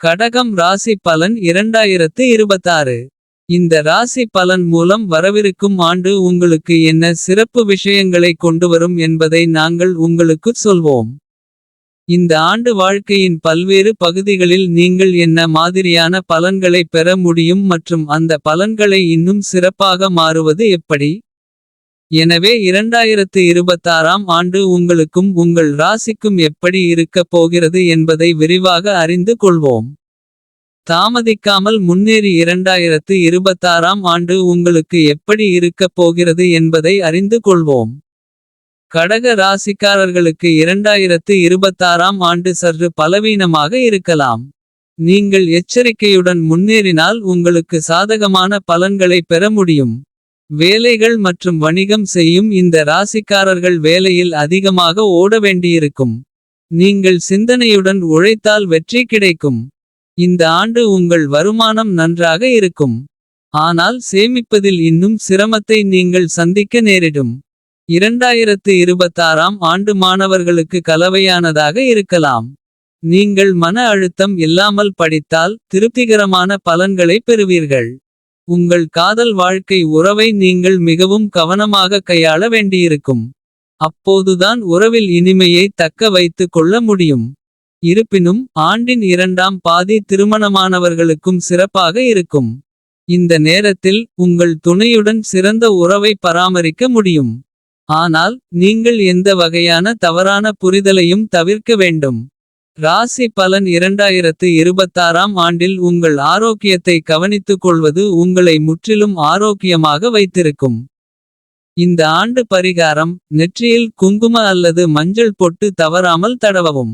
கடகம் ராசி பலன் 2026. இந்த ராசி பலன் மூலம் வரவிருக்கும் ஆண்டு உங்களுக்கு என்ன சிறப்பு விஷயங்களை கொண்டுவரும் என்பதை நாங்கள் உங்களுக்குச் சொல்வோம். இந்த ஆண்டு வாழ்க்கையின் பல்வேறு பகுதிகளில் நீங்கள் என்ன மாதிரியான பலன்களை பெற முடியும் மற்றும் அந்த பலன்களை இன்னும் சிறப்பாக மாறுவது எப்படி. எனவே 2026ஆம் ஆண்டு உங்களுக்கும் உங்கள் ராசிக்கும் எப்படி இருக்கப் போகிறது என்பதை விரிவாக அறிந்து கொள்வோம். தாமதிக்காமல் முன்னேறி 2026ஆம் ஆண்டு உங்களுக்கு எப்படி இருக்கப் போகிறது என்பதை அறிந்து கொள்வோம். கடக ராசிக்காரர்களுக்கு 2026ஆம் ஆண்டு சற்று பலவீனமாக இருக்கலாம். நீங்கள் எச்சரிக்கையுடன் முன்னேறினால் உங்களுக்கு சாதகமான பலன்களை பெற முடியும். வேலைகள் மற்றும் வணிகம் செய்யும் இந்த ராசிக்காரர்கள் வேலையில் அதிகமாக ஓட வேண்டியிருக்கும். நீங்கள் சிந்தனையுடன் உழைத்தால் வெற்றி கிடைக்கும். இந்த ஆண்டு உங்கள் வருமானம் நன்றாக இருக்கும். ஆனால் சேமிப்பதில் இன்னும் சிரமத்தை நீங்கள் சந்திக்க நேரிடும். 2026ஆம் ஆண்டு மாணவர்களுக்கு கலவையானதாக இருக்கலாம். நீங்கள் மன அழுத்தம் இல்லாமல் படித்தால் திருப்திகரமான பலன்களை பெறுவீர்கள். உங்கள் காதல் வாழ்க்கை உறவை நீங்கள் மிகவும் கவனமாக கையாள வேண்டியிருக்கும். அப்போதுதான் உறவில் இனிமையை தக்க வைத்துக் கொள்ள முடியும். இருப்பினும் ஆண்டின் இரண்டாம் பாதி திருமணமானவர்களுக்கும் சிறப்பாக இருக்கும். இந்த நேரத்தில் உங்கள் துணையுடன் சிறந்த உறவை பராமரிக்க முடியும். ஆனால் நீங்கள் எந்த வகையான தவறான புரிதலையும் தவிர்க்க வேண்டும். ராசி பலன் 2026ஆம் ஆண்டில் உங்கள் ஆரோக்கியத்தை கவனித்துக் கொள்வது உங்களை முற்றிலும் ஆரோக்கியமாக வைத்திருக்கும். இந்த ஆண்டு பரிகாரம்: நெற்றியில் குங்கும அல்லது மஞ்சள் பொட்டு தவறாமல் தடவவும்.